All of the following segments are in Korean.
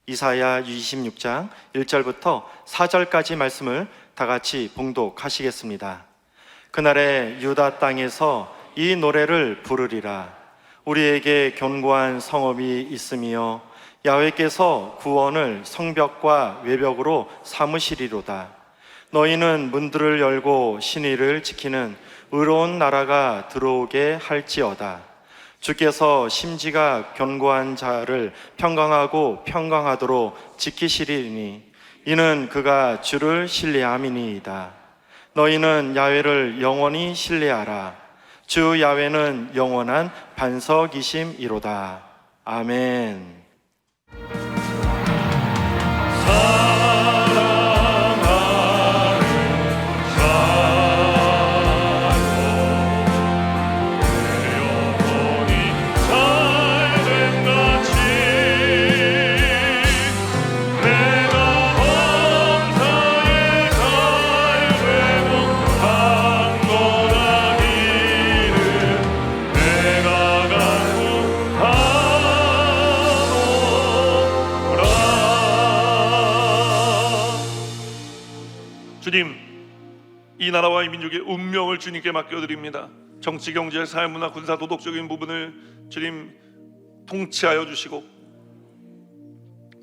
이사야 26장 1절부터 4절까지 말씀을 다 같이 봉독하시겠습니다. 그날에 유다 땅에서 이 노래를 부르리라. 우리에게 견고한 성읍이 있으며 야훼께서 구원을 성벽과 외벽으로 삼으시리로다. 너희는 문들을 열고 신의를 지키는 의로운 나라가 들어오게 할지어다. 주께서 심지가 견고한 자를 평강하고 평강하도록 지키시리니 이는 그가 주를 신뢰함이니이다. 너희는 야훼를 영원히 신뢰하라. 주 야훼는 영원한 반석이심이로다. 아멘. 주님, 이 나라와 이 민족의 운명을 주님께 맡겨드립니다. 정치, 경제, 사회, 문화, 군사, 도덕적인 부분을 주님 통치하여 주시고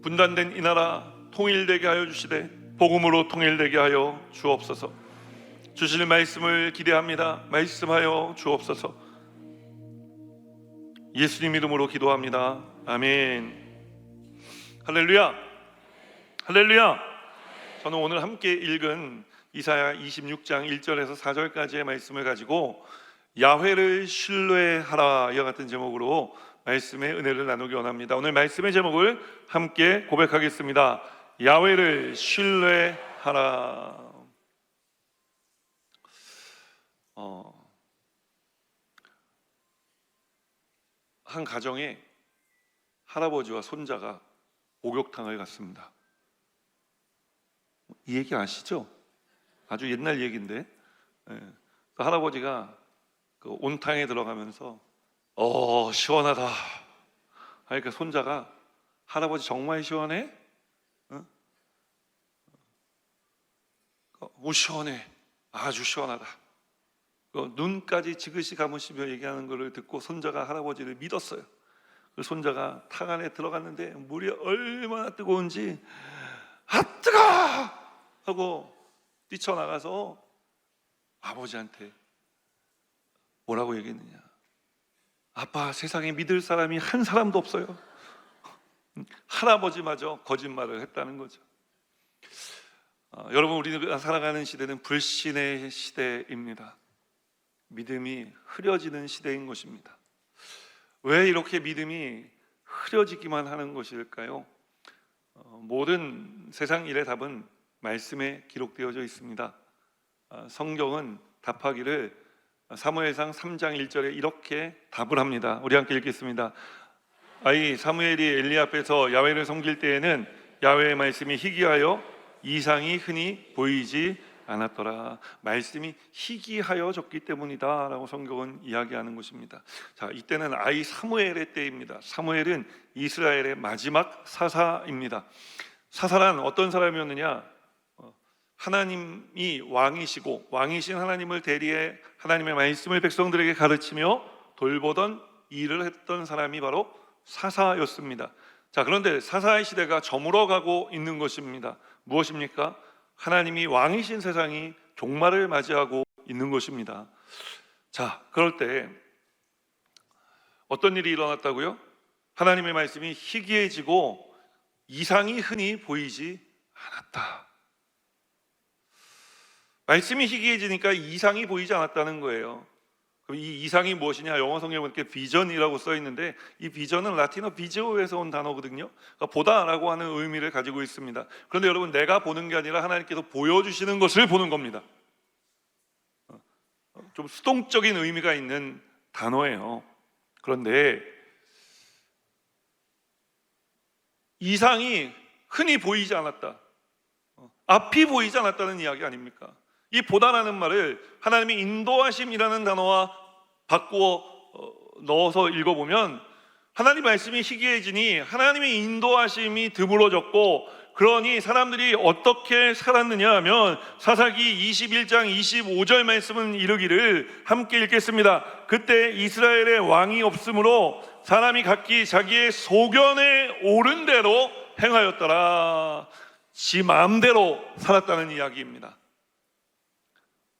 분단된 이 나라 통일되게 하여 주시되 복음으로 통일되게 하여 주옵소서. 주실 말씀을 기대합니다. 말씀하여 주옵소서. 예수님 이름으로 기도합니다. 아멘. 할렐루야. 할렐루야. 저는 오늘 함께 읽은 이사야 26장 1절에서 4절까지의 말씀을 가지고 야훼를 신뢰하라 이와 같은 제목으로 말씀의 은혜를 나누기 원합니다. 오늘 말씀의 제목을 함께 고백하겠습니다. 야훼를 신뢰하라. 한 가정에 할아버지와 손자가 목욕탕을 갔습니다. 이 얘기 아시죠? 아주 옛날 얘기인데 그 할아버지가 그 온탕에 들어가면서 시원하다 하니까 손자가 할아버지 정말 시원해? 시원해. 아주 시원하다. 눈까지 지그시 감으시며 얘기하는 것을 듣고 손자가 할아버지를 믿었어요. 그 손자가 탕 안에 들어갔는데 물이 얼마나 뜨거운지 뜨거워! 하고 뛰쳐나가서 아버지한테 뭐라고 얘기했느냐? 아빠, 세상에 믿을 사람이 한 사람도 없어요. 할아버지마저 거짓말을 했다는 거죠. 여러분, 우리가 살아가는 시대는 불신의 시대입니다. 믿음이 흐려지는 시대인 것입니다. 왜 이렇게 믿음이 흐려지기만 하는 것일까요? 모든 세상 일의 답은 말씀에 기록되어져 있습니다. 성경은 답하기를 사무엘상 3장 1절에 이렇게 답을 합니다. 우리 함께 읽겠습니다. 사무엘이 엘리 앞에서 야훼를 섬길 때에는 야훼의 말씀이 희귀하여 이상이 흔히 보이지 않았더라. 말씀이 희귀하여졌기 때문이다 라고 성경은 이야기하는 것입니다. 자, 이때는 사무엘의 때입니다. 사무엘은 이스라엘의 마지막 사사입니다. 사사란 어떤 사람이었느냐? 하나님이 왕이시고 왕이신 하나님을 대리해 하나님의 말씀을 백성들에게 가르치며 돌보던 일을 했던 사람이 바로 사사였습니다. 자, 그런데 사사의 시대가 저물어가고 있는 것입니다. 무엇입니까? 하나님이 왕이신 세상이 종말을 맞이하고 있는 것입니다. 자, 그럴 때 어떤 일이 일어났다고요? 하나님의 말씀이 희귀해지고 이상이 흔히 보이지 않았다. 말씀이 희귀해지니까 이상이 보이지 않았다는 거예요. 그럼 이 이상이 무엇이냐? 영어 성경에 보니까 비전이라고 써 있는데 이 비전은 라틴어 비지오에서 온 단어거든요. 그러니까 보다라고 하는 의미를 가지고 있습니다. 그런데 여러분, 내가 보는 게 아니라 하나님께서 보여주시는 것을 보는 겁니다. 좀 수동적인 의미가 있는 단어예요. 그런데 이상이 흔히 보이지 않았다. 앞이 보이지 않았다는 이야기 아닙니까? 이 보다라는 말을 하나님의 인도하심이라는 단어와 바꾸어 넣어서 읽어보면 하나님 말씀이 희귀해지니 하나님의 인도하심이 드물어졌고, 그러니 사람들이 어떻게 살았느냐 하면 사사기 21장 25절 말씀은 이르기를, 함께 읽겠습니다. 그때 이스라엘의 왕이 없으므로 사람이 각기 자기의 소견에 오른 대로 행하였더라. 지 마음대로 살았다는 이야기입니다.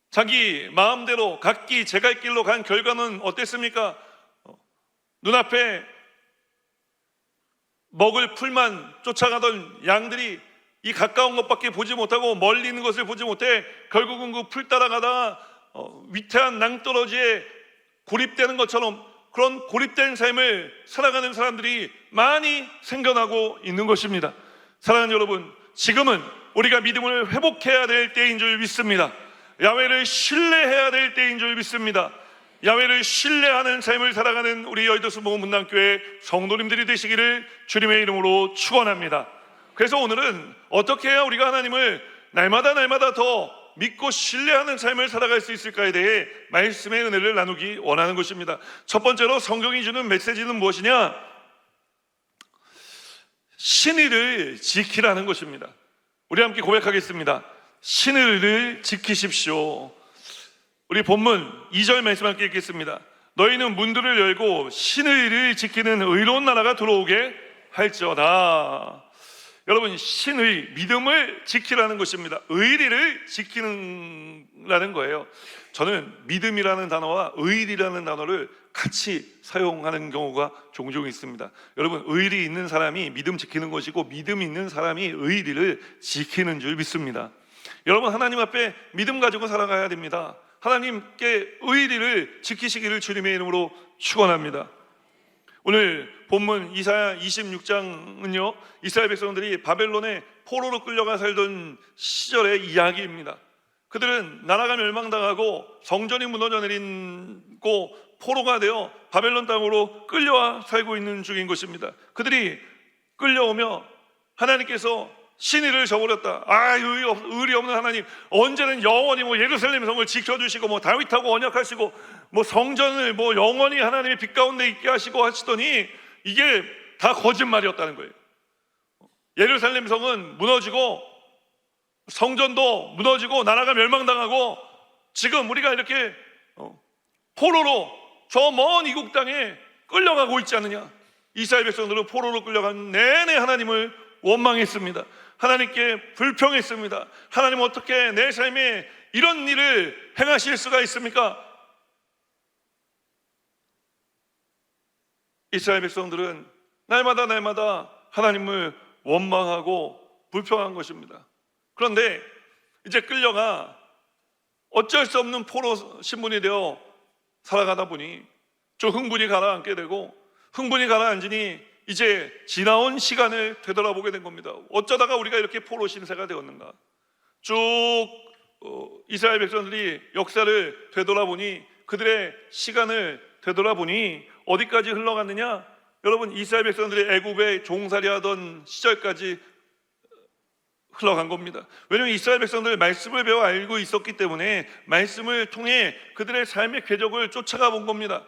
자기 마음대로 각기 제갈 길로 간 결과는 어땠습니까? 눈앞에 먹을 풀만 쫓아가던 양들이 이 가까운 것밖에 보지 못하고 멀리 있는 것을 보지 못해 결국은 그 풀 따라가다가 위태한 낭떠러지에 고립되는 것처럼 그런 고립된 삶을 살아가는 사람들이 많이 생겨나고 있는 것입니다. 사랑하는 여러분, 지금은 우리가 믿음을 회복해야 될 때인 줄 믿습니다. 야훼를 신뢰해야 될 때인 줄 믿습니다. 야훼를 신뢰하는 삶을 살아가는 우리 여의도 순복음문단교회 성도님들이 되시기를 주님의 이름으로 축원합니다. 그래서 오늘은 어떻게 해야 우리가 하나님을 날마다 더 믿고 신뢰하는 삶을 살아갈 수 있을까에 대해 말씀의 은혜를 나누기 원하는 것입니다. 첫 번째로 성경이 주는 메시지는 무엇이냐? 신의를 지키라는 것입니다. 우리 함께 고백하겠습니다. 신의를 지키십시오. 우리 본문 2절 말씀 함께 읽겠습니다. 너희는 문들을 열고 신의를 지키는 의로운 나라가 들어오게 할지어다. 여러분, 신의, 믿음을 지키라는 것입니다. 의리를 지키라는 거예요. 저는 믿음이라는 단어와 의리라는 단어를 같이 사용하는 경우가 종종 있습니다. 여러분, 의리 있는 사람이 믿음 지키는 것이고 믿음 있는 사람이 의리를 지키는 줄 믿습니다. 여러분, 하나님 앞에 믿음 가지고 살아가야 됩니다. 하나님께 의리를 지키시기를 주님의 이름으로 축원합니다. 오늘 본문 이사야 26장은요, 이스라엘 백성들이 바벨론에 포로로 끌려가 살던 시절의 이야기입니다. 그들은 나라가 멸망당하고 성전이 무너져 내리고 포로가 되어 바벨론 땅으로 끌려와 살고 있는 중인 것입니다. 그들이 끌려오며 하나님께서 신의를 저버렸다. 의리 없는 하나님, 언제는 영원히 예루살렘 성을 지켜주시고 다윗하고 언약하시고 성전을 영원히 하나님의 빛 가운데 있게 하시고 하시더니 이게 다 거짓말이었다는 거예요. 예루살렘 성은 무너지고 성전도 무너지고 나라가 멸망당하고 지금 우리가 이렇게 포로로 저 먼 이국 땅에 끌려가고 있지 않느냐. 이스라엘 백성들은 포로로 끌려간 내내 하나님을 원망했습니다. 하나님께 불평했습니다. 하나님, 어떻게 내 삶에 이런 일을 행하실 수가 있습니까? 이스라엘 백성들은 날마다 하나님을 원망하고 불평한 것입니다. 그런데 이제 끌려가 어쩔 수 없는 포로 신분이 되어 살아가다 보니 좀 흥분이 가라앉게 되고, 흥분이 가라앉으니 이제 지나온 시간을 되돌아보게 된 겁니다. 어쩌다가 우리가 이렇게 포로 신세가 되었는가. 쭉 이스라엘 백성들이 역사를 되돌아보니, 그들의 시간을 되돌아보니 어디까지 흘러갔느냐? 여러분, 이스라엘 백성들이 애굽에 종살이하던 시절까지 흘러간 겁니다. 왜냐하면 이스라엘 백성들 말씀을 배워 알고 있었기 때문에 말씀을 통해 그들의 삶의 궤적을 쫓아가 본 겁니다.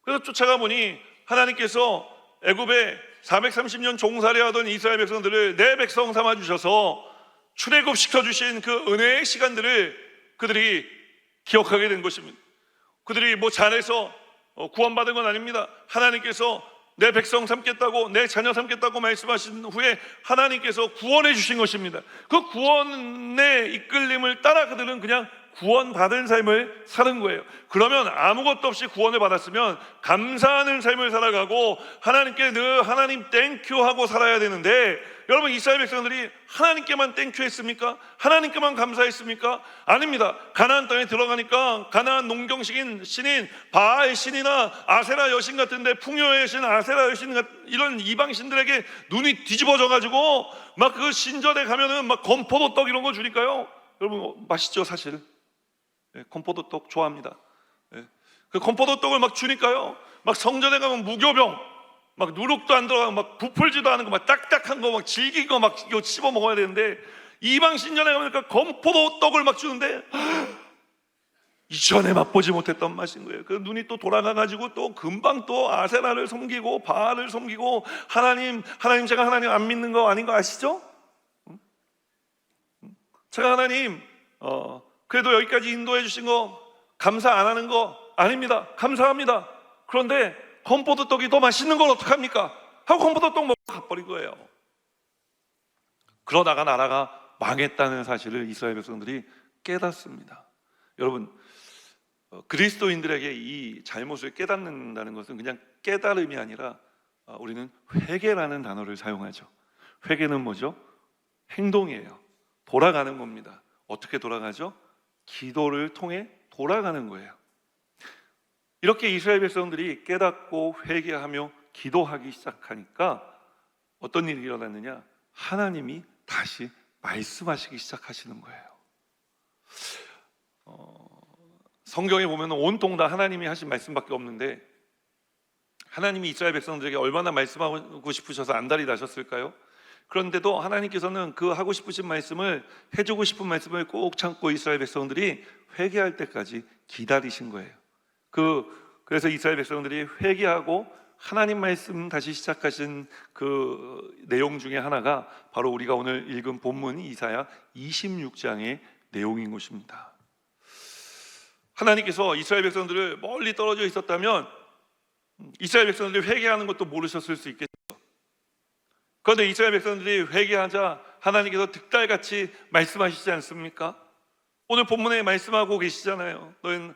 그래서 쫓아가 보니 하나님께서 애굽에 430년 종살이하던 이스라엘 백성들을 내 백성 삼아 주셔서 출애굽시켜 주신 그 은혜의 시간들을 그들이 기억하게 된 것입니다. 그들이 잘해서 구원받은 건 아닙니다. 하나님께서 내 백성 삼겠다고, 내 자녀 삼겠다고 말씀하신 후에 하나님께서 구원해 주신 것입니다. 그 구원의 이끌림을 따라 그들은 그냥 구원받은 삶을 사는 거예요. 그러면 아무것도 없이 구원을 받았으면 감사하는 삶을 살아가고 하나님께 늘 하나님 땡큐 하고 살아야 되는데, 여러분, 이스라엘 백성들이 하나님께만 땡큐 했습니까? 하나님께만 감사했습니까? 아닙니다. 가나안 땅에 들어가니까 가나안 농경식인 신인 바알 신이나 아세라 여신 같은데, 풍요의 여신 아세라 여신 같은 이런 이방 신들에게 눈이 뒤집어져 가지고 막 그 신전에 가면은 막 건포도 떡 이런 거 주니까요, 여러분 맛있죠 사실. 건포도 떡 좋아합니다. 그 건포도 떡을 막 주니까요, 막 성전에 가면 무교병, 막 누룩도 안 들어가고 막 부풀지도 않은 거, 막 딱딱한 거, 막 질긴 거 막 이거 씹어 먹어야 되는데, 이방 신전에 가니까 건포도 떡을 막 주는데 이전에 맛보지 못했던 맛인 거예요. 그 눈이 또 돌아가가지고 또 금방 또 아세라를 섬기고 바알을 섬기고 하나님 제가 하나님 안 믿는 거 아닌 거 아시죠? 제가 하나님 그래도 여기까지 인도해 주신 거 감사 안 하는 거 아닙니다. 감사합니다. 그런데 건포도떡이 더 맛있는 걸 어떡합니까? 하고 건포도떡 먹고 가버린 거예요. 그러다가 나라가 망했다는 사실을 이스라엘 백성들이 깨닫습니다. 여러분, 그리스도인들에게 이 잘못을 깨닫는다는 것은 그냥 깨달음이 아니라 우리는 회개라는 단어를 사용하죠. 회개는 뭐죠? 행동이에요. 돌아가는 겁니다. 어떻게 돌아가죠? 기도를 통해 돌아가는 거예요. 이렇게 이스라엘 백성들이 깨닫고 회개하며 기도하기 시작하니까 어떤 일이 일어났느냐? 하나님이 다시 말씀하시기 시작하시는 거예요. 성경에 보면 온통 다 하나님이 하신 말씀밖에 없는데 하나님이 이스라엘 백성들에게 얼마나 말씀하고 싶으셔서 안달이 나셨을까요? 그런데도 하나님께서는 그 하고 싶으신 말씀을, 해주고 싶은 말씀을 꼭 참고 이스라엘 백성들이 회개할 때까지 기다리신 거예요. 그래서 이스라엘 백성들이 회개하고 하나님 말씀 다시 시작하신 그 내용 중에 하나가 바로 우리가 오늘 읽은 본문 이사야 26장의 내용인 것입니다. 하나님께서 이스라엘 백성들을 멀리 떨어져 있었다면 이스라엘 백성들이 회개하는 것도 모르셨을 수 있겠죠. 그런데 이스라엘 백성들이 회개하자 하나님께서 득달같이 말씀하시지 않습니까? 오늘 본문에 말씀하고 계시잖아요. 너희는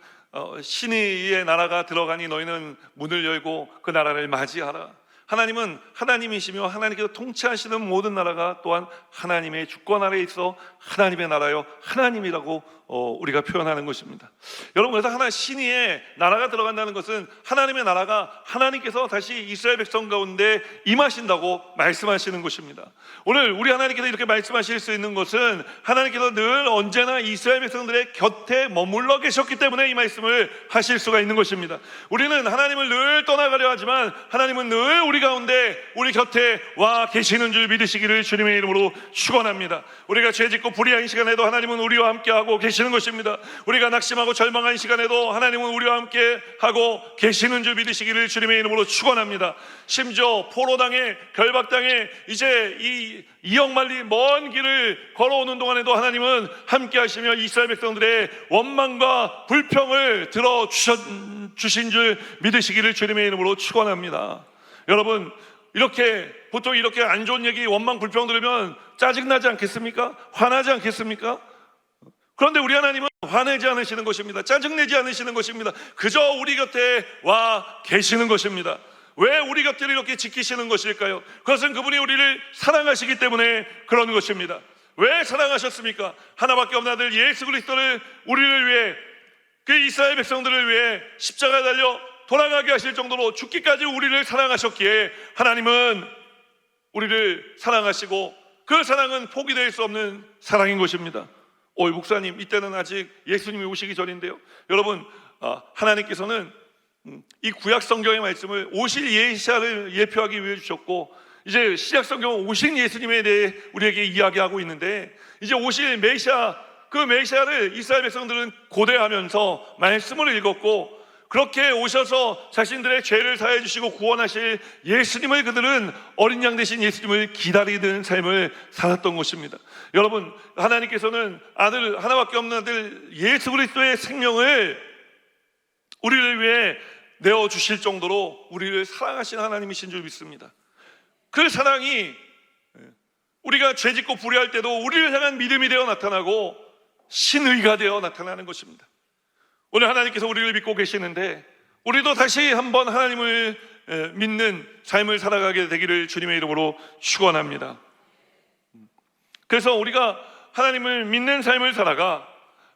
신의 나라가 들어가니 너희는 문을 열고 그 나라를 맞이하라. 하나님은 하나님이시며 하나님께서 통치하시는 모든 나라가 또한 하나님의 주권 아래에 있어 하나님의 나라요 하나님이라고 우리가 표현하는 것입니다. 여러분, 그래서 신의 나라가 들어간다는 것은 하나님의 나라가 하나님께서 다시 이스라엘 백성 가운데 임하신다고 말씀하시는 것입니다. 오늘 우리 하나님께서 이렇게 말씀하실 수 있는 것은 하나님께서 늘 언제나 이스라엘 백성들의 곁에 머물러 계셨기 때문에 이 말씀을 하실 수가 있는 것입니다. 우리는 하나님을 늘 떠나가려 하지만 하나님은 늘 우리 가운데 우리 곁에 와 계시는 줄 믿으시기를 주님의 이름으로 축원합니다. 우리가 죄짓고 불의한 시간에도 하나님은 우리와 함께하고 계시는 것입니다. 우리가 낙심하고 절망한 시간에도 하나님은 우리와 함께하고 계시는 줄 믿으시기를 주님의 이름으로 축원합니다. 심지어 포로당에 결박당에 이제 이역만리 먼 길을 걸어오는 동안에도 하나님은 함께하시며 이스라엘 백성들의 원망과 불평을 들어주신 줄 믿으시기를 주님의 이름으로 축원합니다. 여러분, 보통 이렇게 안 좋은 얘기, 원망, 불평 들으면 짜증나지 않겠습니까? 화나지 않겠습니까? 그런데 우리 하나님은 화내지 않으시는 것입니다. 짜증내지 않으시는 것입니다. 그저 우리 곁에 와 계시는 것입니다. 왜 우리 곁을 이렇게 지키시는 것일까요? 그것은 그분이 우리를 사랑하시기 때문에 그런 것입니다. 왜 사랑하셨습니까? 하나밖에 없는 아들 예수 그리스도를 우리를 위해, 그 이스라엘 백성들을 위해 십자가에 달려 돌아가게 하실 정도로 죽기까지 우리를 사랑하셨기에 하나님은 우리를 사랑하시고 그 사랑은 포기될 수 없는 사랑인 것입니다. 목사님, 이때는 아직 예수님이 오시기 전인데요. 여러분, 하나님께서는 이 구약 성경의 말씀을 오실 예시아를 예표하기 위해 주셨고, 이제 신약 성경은 오신 예수님에 대해 우리에게 이야기하고 있는데, 이제 오실 메시아, 그 메시아를 이스라엘 백성들은 고대하면서 말씀을 읽었고, 그렇게 오셔서 자신들의 죄를 사해 주시고 구원하실 예수님을 그들은 어린 양 되신 예수님을 기다리는 삶을 살았던 것입니다. 여러분, 하나님께서는 아들, 하나밖에 없는 아들 예수 그리스도의 생명을 우리를 위해 내어주실 정도로 우리를 사랑하신 하나님이신 줄 믿습니다. 그 사랑이 우리가 죄짓고 불의할 때도 우리를 향한 믿음이 되어 나타나고 신의가 되어 나타나는 것입니다. 오늘 하나님께서 우리를 믿고 계시는데 우리도 다시 한번 하나님을 믿는 삶을 살아가게 되기를 주님의 이름으로 축원합니다. 그래서 우리가 하나님을 믿는 삶을 살아가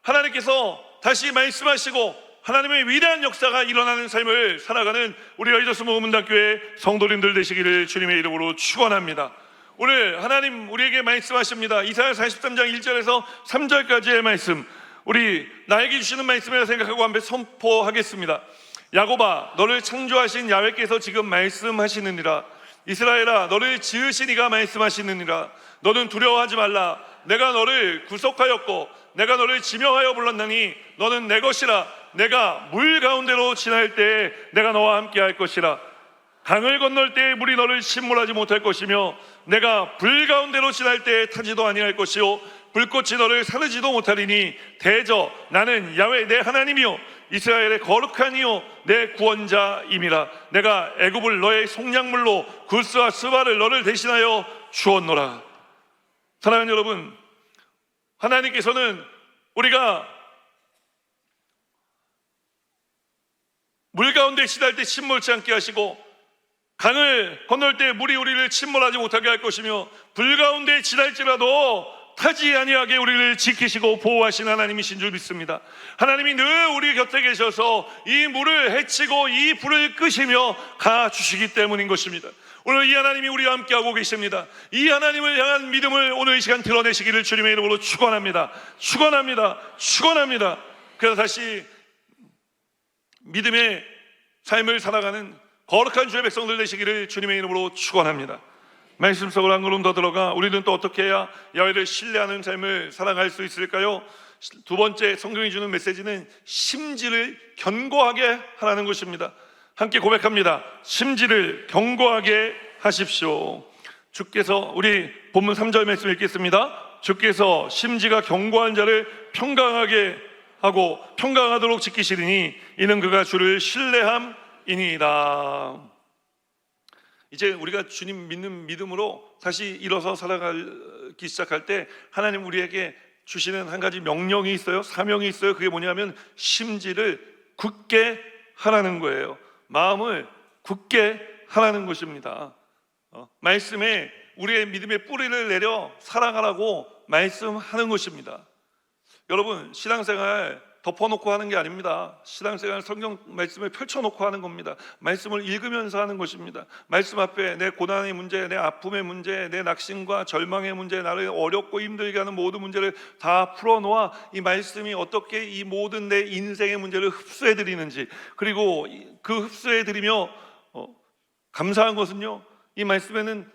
하나님께서 다시 말씀하시고 하나님의 위대한 역사가 일어나는 삶을 살아가는 우리 여의도 모금문단교회 성도님들 되시기를 주님의 이름으로 축원합니다. 오늘 하나님 우리에게 말씀하십니다. 이사야 43장 1절에서 3절까지의 말씀, 우리 나에게 주시는 말씀이라 생각하고 한번 선포하겠습니다. 야곱아, 너를 창조하신 야훼께서 지금 말씀하시느니라. 이스라엘아, 너를 지으신 이가 말씀하시느니라. 너는 두려워하지 말라. 내가 너를 구속하였고 내가 너를 지명하여 불렀나니 너는 내 것이라. 내가 물 가운데로 지날 때에 내가 너와 함께 할 것이라. 강을 건널 때에 물이 너를 침몰하지 못할 것이며 내가 불 가운데로 지날 때에 타지도 아니할 것이요 불꽃이 너를 사르지도 못하리니 대저 나는 야훼 내 하나님이요 이스라엘의 거룩한 이요 내 구원자임이라. 내가 애굽을 너의 속량물로 구스와 스바를 너를 대신하여 주었노라. 사랑하는 여러분, 하나님께서는 우리가 물 가운데 지날 때 침몰치 않게 하시고 강을 건널 때 물이 우리를 침몰하지 못하게 할 것이며 불 가운데 지날지라도 타지 아니하게 우리를 지키시고 보호하신 하나님이신 줄 믿습니다. 하나님이 늘 우리 곁에 계셔서 이 물을 헤치고 이 불을 끄시며 가주시기 때문인 것입니다. 오늘 이 하나님이 우리와 함께하고 계십니다. 이 하나님을 향한 믿음을 오늘 이 시간 드러내시기를 주님의 이름으로 축원합니다. 축원합니다. 축원합니다. 그래서 다시 믿음의 삶을 살아가는 거룩한 주의 백성들 되시기를 주님의 이름으로 축원합니다. 말씀 속으로 한 걸음 더 들어가 우리는 또 어떻게 해야 야훼를 신뢰하는 삶을 살아갈 수 있을까요? 두 번째 성경이 주는 메시지는 심지를 견고하게 하라는 것입니다. 함께 고백합니다. 심지를 견고하게 하십시오. 주께서, 우리 본문 3절 말씀 읽겠습니다. 주께서 심지가 견고한 자를 평강하게 하고 평강하도록 지키시리니 이는 그가 주를 신뢰함이니이다. 이제 우리가 주님 믿는 믿음으로 다시 일어서 살아가기 시작할 때 하나님 우리에게 주시는 한 가지 명령이 있어요. 사명이 있어요. 그게 뭐냐면 심지를 굳게 하라는 거예요. 마음을 굳게 하라는 것입니다. 말씀에 우리의 믿음의 뿌리를 내려 살아가라고 말씀하는 것입니다. 여러분, 신앙생활 덮어놓고 하는 게 아닙니다. 신앙생활 성경 말씀을 펼쳐놓고 하는 겁니다. 말씀을 읽으면서 하는 것입니다. 말씀 앞에 내 고난의 문제, 내 아픔의 문제, 내 낙심과 절망의 문제, 나를 어렵고 힘들게 하는 모든 문제를 다 풀어놓아 이 말씀이 어떻게 이 모든 내 인생의 문제를 흡수해드리는지, 그리고 그 흡수해드리며 감사한 것은요, 이 말씀에는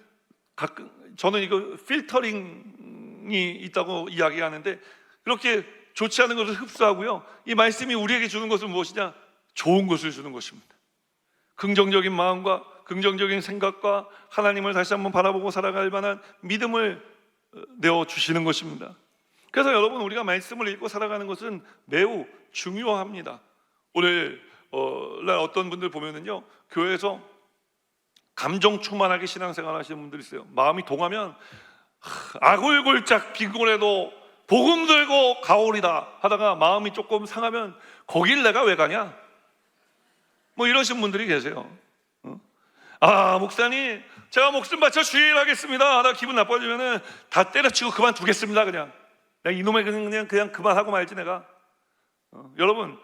가끔 저는 이거 필터링이 있다고 이야기하는데, 그렇게 좋지 않은 것을 흡수하고요, 이 말씀이 우리에게 주는 것은 무엇이냐? 좋은 것을 주는 것입니다. 긍정적인 마음과 긍정적인 생각과 하나님을 다시 한번 바라보고 살아갈 만한 믿음을 내어주시는 것입니다. 그래서 여러분, 우리가 말씀을 읽고 살아가는 것은 매우 중요합니다. 오늘 날 어떤 분들 보면은요, 교회에서 감정 충만하게 신앙생활 하시는 분들이 있어요. 마음이 동하면 아골골짝 빈곤해도 복음 들고 가오리다 하다가 마음이 조금 상하면 거길 내가 왜 가냐? 뭐 이러신 분들이 계세요. 아, 목사님, 제가 목숨 바쳐 주일 하겠습니다 하다가 기분 나빠지면은 다 때려치고 그만두겠습니다. 그냥 이놈의 그냥 그만하고 말지 내가. 여러분,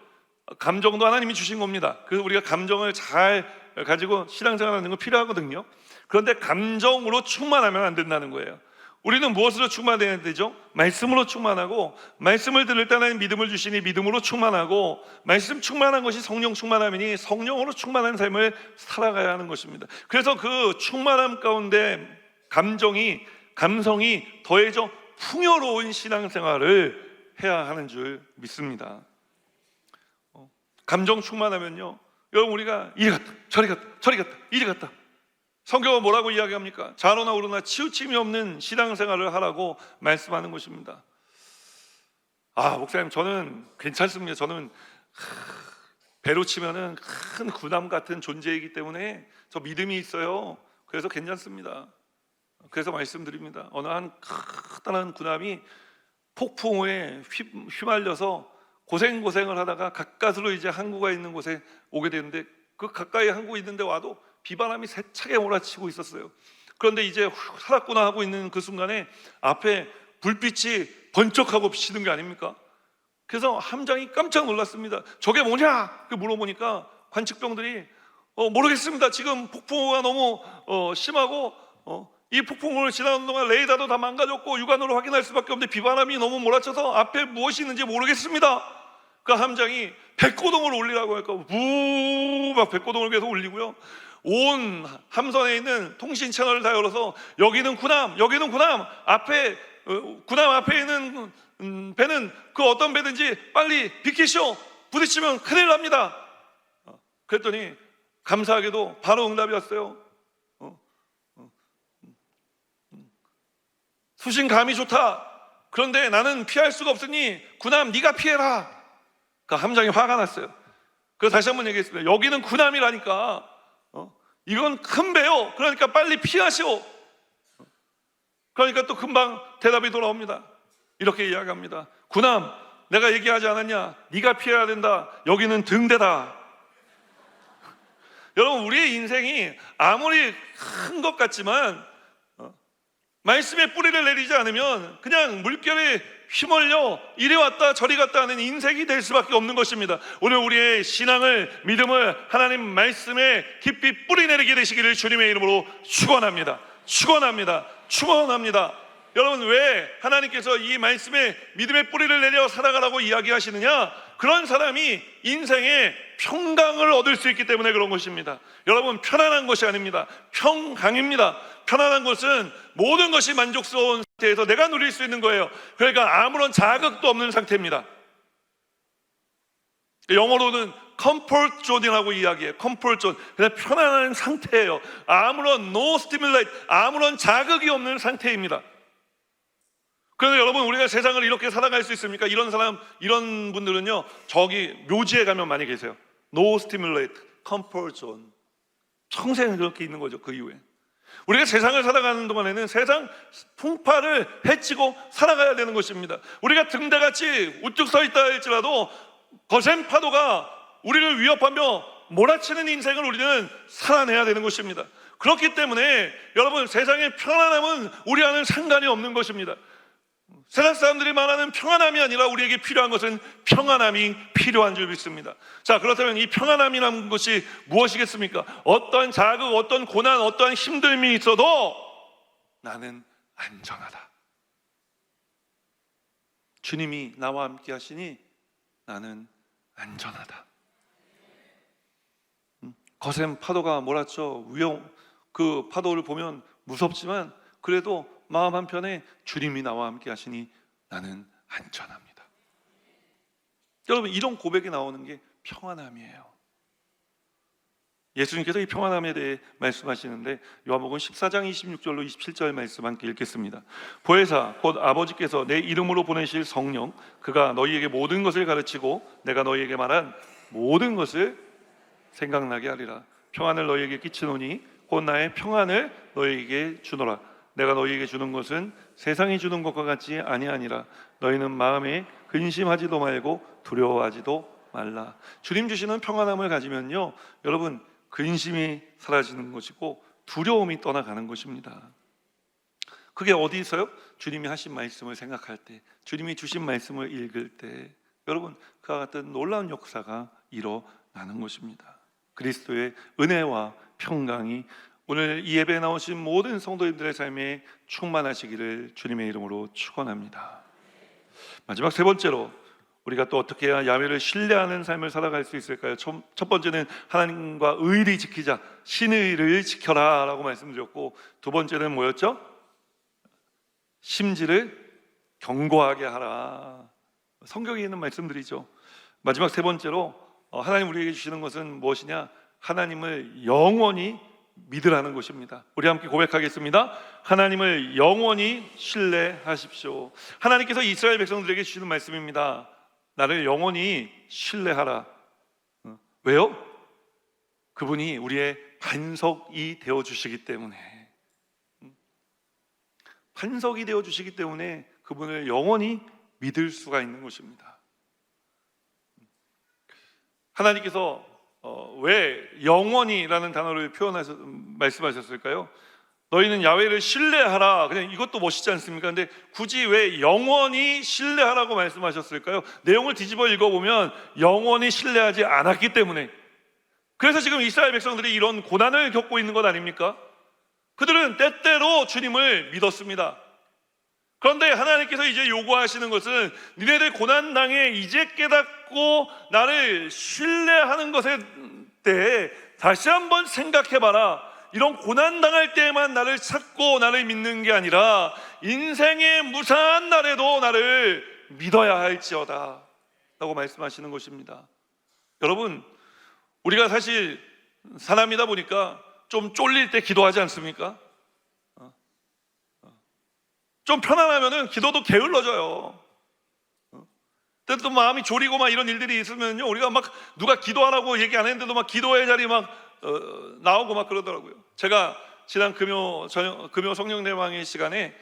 감정도 하나님이 주신 겁니다. 그래서 우리가 감정을 잘 가지고 신앙생활하는 거 필요하거든요. 그런데 감정으로 충만하면 안 된다는 거예요. 우리는 무엇으로 충만해야 되죠? 말씀으로 충만하고, 말씀을 들을 때 하나님 믿음을 주시니 믿음으로 충만하고, 말씀 충만한 것이 성령 충만함이니 성령으로 충만한 삶을 살아가야 하는 것입니다. 그래서 그 충만함 가운데 감성이 더해져 풍요로운 신앙생활을 해야 하는 줄 믿습니다. 감정 충만하면요, 여러분, 우리가 이리 갔다 저리 갔다 저리 갔다 이리 갔다, 성경은 뭐라고 이야기합니까? 좌로나 우로나 치우침이 없는 신앙생활을 하라고 말씀하는 것입니다. 아, 목사님, 저는 괜찮습니다. 저는 배로 치면은 큰 군함 같은 존재이기 때문에 저 믿음이 있어요. 그래서 괜찮습니다. 그래서 말씀드립니다. 어느 한 커다란 군함이 폭풍우에 휘말려서 고생을 하다가 가까스로 이제 항구가 있는 곳에 오게 되는데, 그 가까이 항구 있는데 와도 비바람이 세차게 몰아치고 있었어요. 그런데 이제 살았구나 하고 있는 그 순간에 앞에 불빛이 번쩍하고 비치는 게 아닙니까? 그래서 함장이 깜짝 놀랐습니다. 저게 뭐냐? 물어보니까 관측병들이 모르겠습니다. 지금 폭풍우가 너무 심하고 이 폭풍우를 지나는 동안 레이더도 다 망가졌고 육안으로 확인할 수밖에 없는데 비바람이 너무 몰아쳐서 앞에 무엇이 있는지 모르겠습니다. 그 함장이 백고동을 올리라고 할까, 막 백고동을 계속 올리고요, 온 함선에 있는 통신 채널을 다 열어서 여기는 군함, 앞에 군함 앞에 있는 배는 그 어떤 배든지 빨리 비키시오. 부딪히면 큰일 납니다. 그랬더니 감사하게도 바로 응답이 왔어요. 수신 감이 좋다. 그런데 나는 피할 수가 없으니 군함 네가 피해라. 그 함장이 화가 났어요. 그래서 다시 한번 얘기했습니다. 여기는 군함이라니까. 이건 큰 배요. 그러니까 빨리 피하시오. 그러니까 또 금방 대답이 돌아옵니다. 이렇게 이야기합니다. 군함, 내가 얘기하지 않았냐? 네가 피해야 된다. 여기는 등대다. 여러분, 우리의 인생이 아무리 큰 것 같지만 말씀의 뿌리를 내리지 않으면 그냥 물결에 휘말려 이리 왔다 저리 갔다 하는 인생이 될 수밖에 없는 것입니다. 오늘 우리의 신앙을, 믿음을 하나님 말씀에 깊이 뿌리 내리게 되시기를 주님의 이름으로 축원합니다. 축원합니다. 축원합니다. 여러분, 왜 하나님께서 이 말씀에 믿음의 뿌리를 내려 살아가라고 이야기하시느냐? 그런 사람이 인생에 평강을 얻을 수 있기 때문에 그런 것입니다. 여러분, 편안한 것이 아닙니다. 평강입니다. 편안한 것은 모든 것이 만족스러운 상태에서 내가 누릴 수 있는 거예요. 그러니까 아무런 자극도 없는 상태입니다. 영어로는 comfort zone이라고 이야기해요. comfort zone. 그냥 편안한 상태예요. 아무런 no stimulate, 아무런 자극이 없는 상태입니다. 그런데 여러분, 우리가 세상을 이렇게 살아갈 수 있습니까? 이런 사람, 이런 분들은요, 저기 묘지에 가면 많이 계세요. No stimulate, comfort zone. 평생 그렇게 있는 거죠. 그 이후에 우리가 세상을 살아가는 동안에는 세상 풍파를 헤치고 살아가야 되는 것입니다. 우리가 등대같이 우뚝 서 있다 할지라도 거센 파도가 우리를 위협하며 몰아치는 인생을 우리는 살아내야 되는 것입니다. 그렇기 때문에 여러분, 세상의 편안함은 우리와는 상관이 없는 것입니다. 세상 사람들이 말하는 평안함이 아니라 우리에게 필요한 것은 평안함이 필요한 줄 믿습니다. 자, 그렇다면 이 평안함이라는 것이 무엇이겠습니까? 어떠한 자극, 어떤 고난, 어떠한 힘듦이 있어도 나는 안전하다. 주님이 나와 함께 하시니 나는 안전하다. 거센 파도가 몰아쳐 그 파도를 보면 무섭지만 그래도 마음 한편에 주님이 나와 함께 하시니 나는 안전합니다. 여러분, 이런 고백이 나오는 게 평안함이에요. 예수님께서 이 평안함에 대해 말씀하시는데 요한복음 14장 26절로 27절 말씀 함께 읽겠습니다. 보혜사 곧 아버지께서 내 이름으로 보내실 성령, 그가 너희에게 모든 것을 가르치고 내가 너희에게 말한 모든 것을 생각나게 하리라. 평안을 너희에게 끼치노니 곧 나의 평안을 너희에게 주노라. 내가 너희에게 주는 것은 세상이 주는 것과 같지 아니하니라. 너희는 마음에 근심하지도 말고 두려워하지도 말라. 주님 주시는 평안함을 가지면요, 여러분, 근심이 사라지는 것이고 두려움이 떠나가는 것입니다. 그게 어디 있어요? 주님이 하신 말씀을 생각할 때, 주님이 주신 말씀을 읽을 때, 여러분, 그와 같은 놀라운 역사가 일어나는 것입니다. 그리스도의 은혜와 평강이 오늘 이 예배에 나오신 모든 성도님들의 삶에 충만하시기를 주님의 이름으로 축원합니다. 마지막 세 번째로 우리가 또 어떻게 해야 야훼를 신뢰하는 삶을 살아갈 수 있을까요? 첫 번째는 하나님과 의리 지키자, 신의를 지켜라 라고 말씀드렸고, 두 번째는 뭐였죠? 심지를 견고하게 하라. 성경에 있는 말씀들이죠. 마지막 세 번째로 하나님 우리에게 주시는 것은 무엇이냐? 하나님을 영원히 믿으라는 것입니다. 우리 함께 고백하겠습니다. 하나님을 영원히 신뢰하십시오. 하나님께서 이스라엘 백성들에게 주시는 말씀입니다. 나를 영원히 신뢰하라. 왜요? 그분이 우리의 반석이 되어주시기 때문에, 반석이 되어주시기 때문에 그분을 영원히 믿을 수가 있는 것입니다. 하나님께서 왜 영원히라는 단어를 말씀하셨을까요? 너희는 야훼를 신뢰하라. 그냥 이것도 멋있지 않습니까? 근데 굳이 왜 영원히 신뢰하라고 말씀하셨을까요? 내용을 뒤집어 읽어보면 영원히 신뢰하지 않았기 때문에. 그래서 지금 이스라엘 백성들이 이런 고난을 겪고 있는 것 아닙니까? 그들은 때때로 주님을 믿었습니다. 그런데 하나님께서 이제 요구하시는 것은 니네들 고난당에 이제 깨닫고 나를 신뢰하는 것에 대해 다시 한번 생각해봐라. 이런 고난당할 때에만 나를 찾고 나를 믿는 게 아니라 인생의 무사한 날에도 나를 믿어야 할지어다 라고 말씀하시는 것입니다. 여러분, 우리가 사실 사람이다 보니까 좀 쫄릴 때 기도하지 않습니까? 좀 편안하면은 기도도 게을러져요. 또 마음이 졸이고 막 이런 일들이 있으면요, 우리가 막 누가 기도하라고 얘기 안 했는데도 막 기도의 자리 막 나오고 막 그러더라고요. 제가 지난 금요 성령대왕의 시간에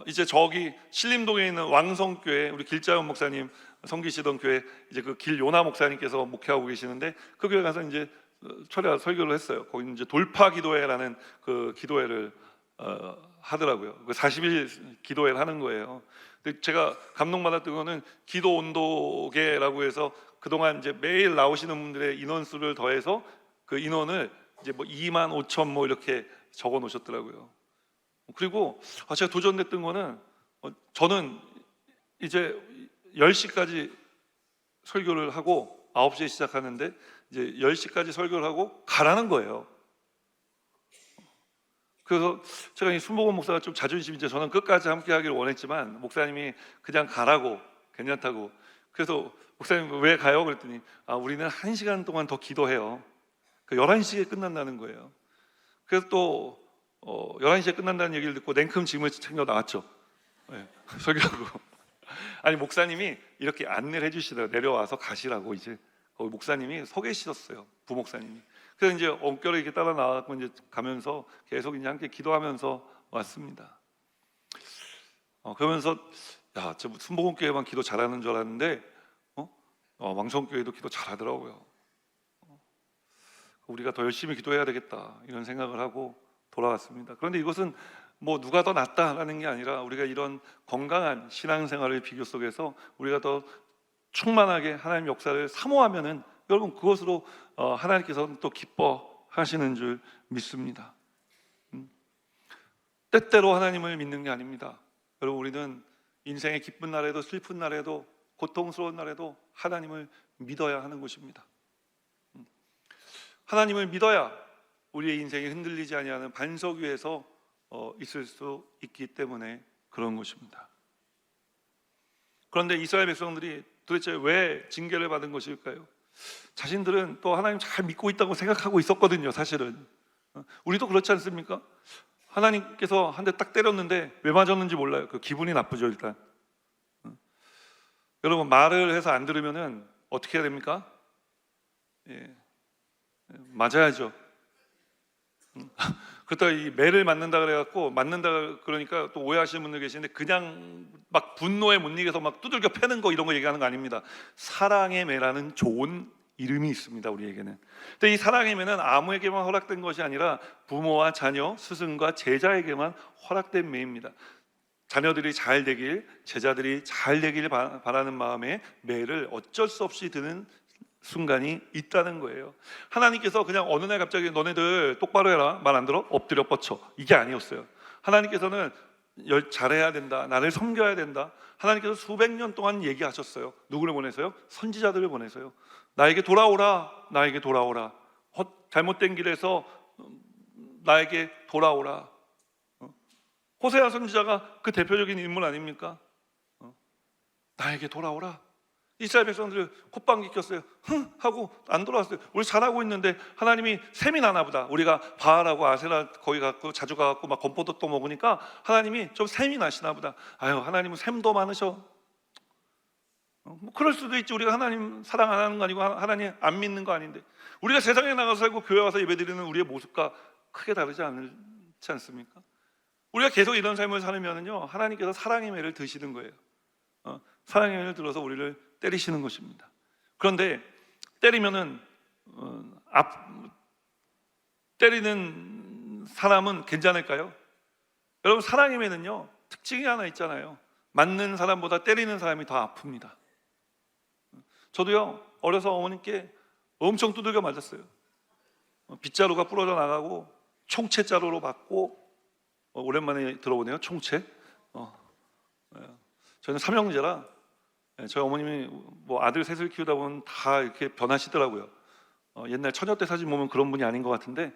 이제 저기 신림동에 있는 왕성교회 우리 길자연 목사님 섬기시던 교회 이제 그 길요나 목사님께서 목회하고 계시는데 그 교회 가서 이제 철야 설교를 했어요. 거기 이제 돌파 기도회라는 그 기도회를 하더라고요. 그 40일 기도회를 하는 거예요. 근데 제가 감동받았던 거는 기도 온도계라고 해서 그동안 이제 매일 나오시는 분들의 인원수를 더해서 그 인원을 이제 뭐 2만 5천 뭐 이렇게 적어 놓으셨더라고요. 그리고 제가 도전됐던 거는 저는 이제 10시까지 설교를 하고 9시에 시작하는데 이제 10시까지 설교를 하고 가라는 거예요. 그래서 제가 이 순복음 목사가 좀 자존심이 이제 저는 끝까지 함께 하기를 원했지만 목사님이 그냥 가라고 괜찮다고. 그래서 목사님 왜 가요? 그랬더니 우리는 1시간 동안 더 기도해요. 그 11시에 끝난다는 거예요. 그래서 또 11시에 끝난다는 얘기를 듣고 냉큼 짐을 챙겨 나왔죠. 네, 설교하고. 아니 목사님이 이렇게 안내를 해주시더라고요. 내려와서 가시라고. 이제 거기 목사님이 서 계셨어요. 부목사님이. 그래서 이제 엉결에 이렇게 따라 나와서 이제 가면서 계속 이제 함께 기도하면서 왔습니다. 그러면서 저 순복음교회만 기도 잘하는 줄 알았는데 왕성교회도 기도 잘하더라고요. 우리가 더 열심히 기도해야 되겠다 이런 생각을 하고 돌아왔습니다. 그런데 이것은 뭐 누가 더 낫다라는 게 아니라 우리가 이런 건강한 신앙생활의 비교 속에서 우리가 더 충만하게 하나님 역사를 사모하면은 여러분 그것으로 하나님께서는 또 기뻐하시는 줄 믿습니다. 때때로 하나님을 믿는 게 아닙니다. 여러분 우리는 인생의 기쁜 날에도 슬픈 날에도 고통스러운 날에도 하나님을 믿어야 하는 것입니다. 하나님을 믿어야 우리의 인생이 흔들리지 아니하는 반석 위에서 있을 수 있기 때문에 그런 것입니다. 그런데 이스라엘 백성들이 도대체 왜 징계를 받은 것일까요? 자신들은 또 하나님 잘 믿고 있다고 생각하고 있었거든요. 사실은 우리도 그렇지 않습니까? 하나님께서 한 대 딱 때렸는데 왜 맞았는지 몰라요. 그 기분이 나쁘죠. 일단 여러분 말을 해서 안 들으면은 어떻게 해야 됩니까? 맞아야죠. 그렇다가 이 매를 맞는다 그래갖고 맞는다 그러니까 또 오해하시는 분들 계시는데 그냥 막 분노에 못 이겨서 막 두들겨 패는 거 이런 거 얘기하는 거 아닙니다. 사랑의 매라는 좋은 이름이 있습니다. 우리에게는. 근데 이 사랑의 매는 아무에게만 허락된 것이 아니라 부모와 자녀, 스승과 제자에게만 허락된 매입니다. 자녀들이 잘 되길, 제자들이 잘 되길 바라는 마음에 매를 어쩔 수 없이 드는 순간이 있다는 거예요. 하나님께서 그냥 어느 날 갑자기 너네들 똑바로 해라 말 안 들어? 엎드려 뻗쳐 이게 아니었어요. 하나님께서는 잘해야 된다, 나를 섬겨야 된다. 하나님께서 수백 년 동안 얘기하셨어요. 누구를 보내서요? 선지자들을 보내서요. 나에게 돌아오라, 나에게 돌아오라. 잘못된 길에서 나에게 돌아오라. 호세아 선지자가 그 대표적인 인물 아닙니까? 나에게 돌아오라. 이스라엘 백성들 콧방귀 꼈어요. 흥 하고 안 돌아왔어요. 우리 잘하고 있는데 하나님이 셈이 나나 보다. 우리가 바알하고 아세라 거기 가고 자주 가고 막 건포도 또 먹으니까 하나님이 좀 셈이 나시나 보다. 아유 하나님은 셈도 많으셔. 뭐 그럴 수도 있지. 우리가 하나님 사랑 안 하는 거 아니고 하나님 안 믿는 거 아닌데 우리가 세상에 나가서 살고 교회 와서 예배드리는 우리의 모습과 크게 다르지 않지 않습니까? 우리가 계속 이런 삶을 살면요 하나님께서 사랑의 매를 드시는 거예요. 사랑의 매를 들어서 우리를 때리시는 것입니다. 그런데 때리면은 때리는 사람은 괜찮을까요? 여러분 사랑의 매는요 특징이 하나 있잖아요. 맞는 사람보다 때리는 사람이 더 아픕니다. 저도요 어려서 어머님께 엄청 두들겨 맞았어요. 빗자루가 부러져 나가고 총채자루로 맞고 오랜만에 들어보네요. 총채. 저는 삼형제라 저희 어머님이 뭐 아들 셋을 키우다 보면 다 이렇게 변하시더라고요. 옛날 처녀 때 사진 보면 그런 분이 아닌 것 같은데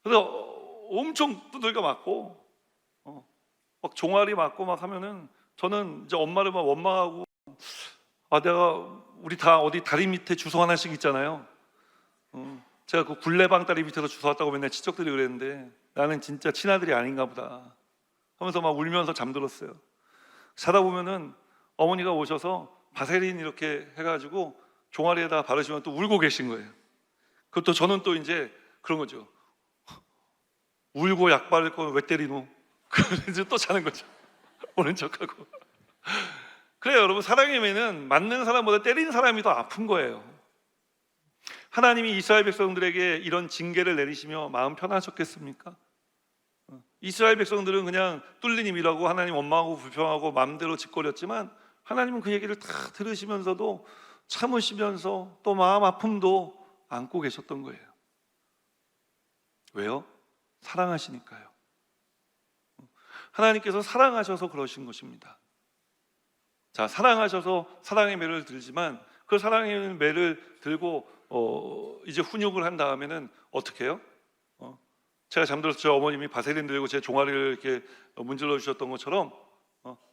그래서 엄청 두들겨 맞고 막 종아리 맞고 막 하면은 저는 이제 엄마를 막 원망하고, 내가 우리 다 어디 다리 밑에 주소 하나씩 있잖아요. 제가 그 굴레방 다리 밑에서 주워 왔다고 맨날 친척들이 그랬는데 나는 진짜 친아들이 아닌가 보다 하면서 막 울면서 잠들었어요. 자다 보면은 어머니가 오셔서 바세린 이렇게 해가지고 종아리에다 바르시면 또 울고 계신 거예요. 그것도 저는 또 이제 그런 거죠. 울고 약 바를 거면 왜 때리노? 그래서 또 자는 거죠. 오는 척하고. 그래요, 여러분. 사랑의 매는 맞는 사람보다 때리는 사람이 더 아픈 거예요. 하나님이 이스라엘 백성들에게 이런 징계를 내리시며 마음 편하셨겠습니까? 이스라엘 백성들은 그냥 뚫린 입이라고 하나님 원망하고 불평하고 마음대로 짓거렸지만 하나님은 그 얘기를 다 들으시면서도 참으시면서 또 마음 아픔도 안고 계셨던 거예요. 왜요? 사랑하시니까요. 하나님께서 사랑하셔서 그러신 것입니다. 자, 사랑하셔서 사랑의 매를 들지만 그 사랑의 매를 들고 이제 훈육을 한 다음에는 어떻게 해요? 제가 잠들어서 제 어머님이 바세린 들고 제 종아리를 이렇게 문질러 주셨던 것처럼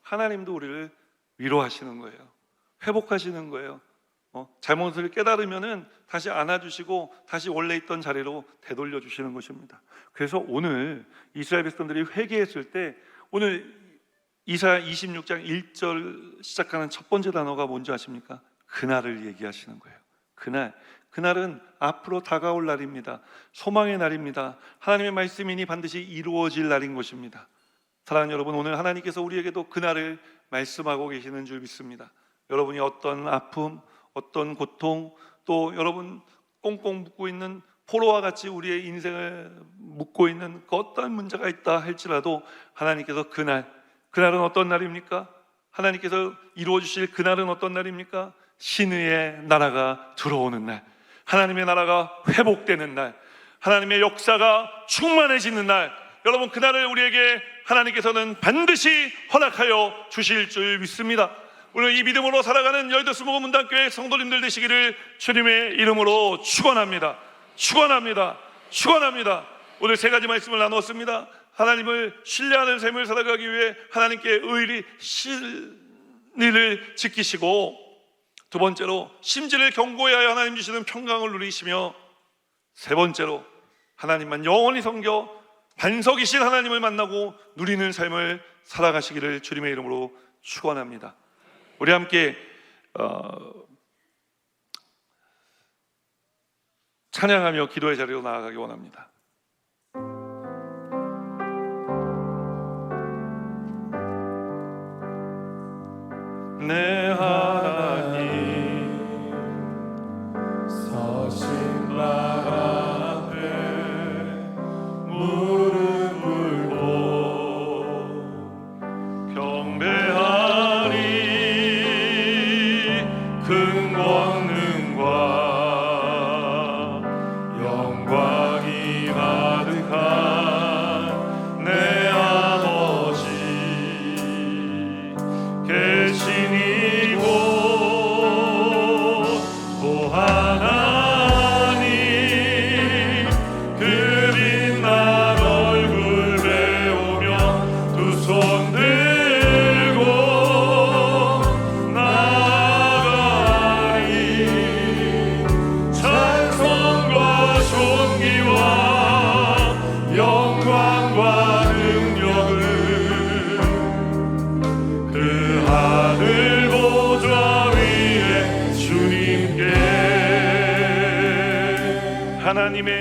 하나님도 우리를 위로하시는 거예요. 회복하시는 거예요. 잘못을 깨달으면은 다시 안아주시고 다시 원래 있던 자리로 되돌려 주시는 것입니다. 그래서 오늘 이스라엘 백성들이 회개했을 때 오늘 이사야 26장 1절 시작하는 첫 번째 단어가 뭔지 아십니까? 그날을 얘기하시는 거예요. 그날은 앞으로 다가올 날입니다. 소망의 날입니다. 하나님의 말씀이니 반드시 이루어질 날인 것입니다. 사랑하는 여러분, 오늘 하나님께서 우리에게도 그날을 말씀하고 계시는 줄 믿습니다. 여러분이 어떤 아픔, 어떤 고통, 또 여러분 꽁꽁 묶고 있는 포로와 같이 우리의 인생을 묶고 있는 그 어떤 문제가 있다 할지라도 하나님께서 그날은 어떤 날입니까? 하나님께서 이루어 주실 그날은 어떤 날입니까? 신의 나라가 들어오는 날, 하나님의 나라가 회복되는 날, 하나님의 역사가 충만해지는 날, 여러분 그날을 우리에게 하나님께서는 반드시 허락하여 주실 줄 믿습니다. 오늘 이 믿음으로 살아가는 여의도 스모그 문단교회 성도님들 되시기를 주님의 이름으로 축원합니다. 오늘 세 가지 말씀을 나누었습니다. 하나님을 신뢰하는 삶을 살아가기 위해 하나님께 의리 신의를 지키시고, 두 번째로 심지를 견고히 하여 하나님 주시는 평강을 누리시며, 세 번째로 하나님만 영원히 섬겨 반석이신 하나님을 만나고 누리는 삶을 살아가시기를 주님의 이름으로 축원합니다. 우리 함께 찬양하며 기도의 자리로 나아가기 원합니다. 내 하나님 서신 발 앞에 무릎 꿇고 경배하리. 큰 권능과 영광이 가득한 내 아버지 계신 이곳 또 하나님 그 빛난 얼굴 배우며 두 손 들고 나아가리. 찬송과 존귀와 영광과 능력을 그 하늘 보좌 위에 주님께. 하나님의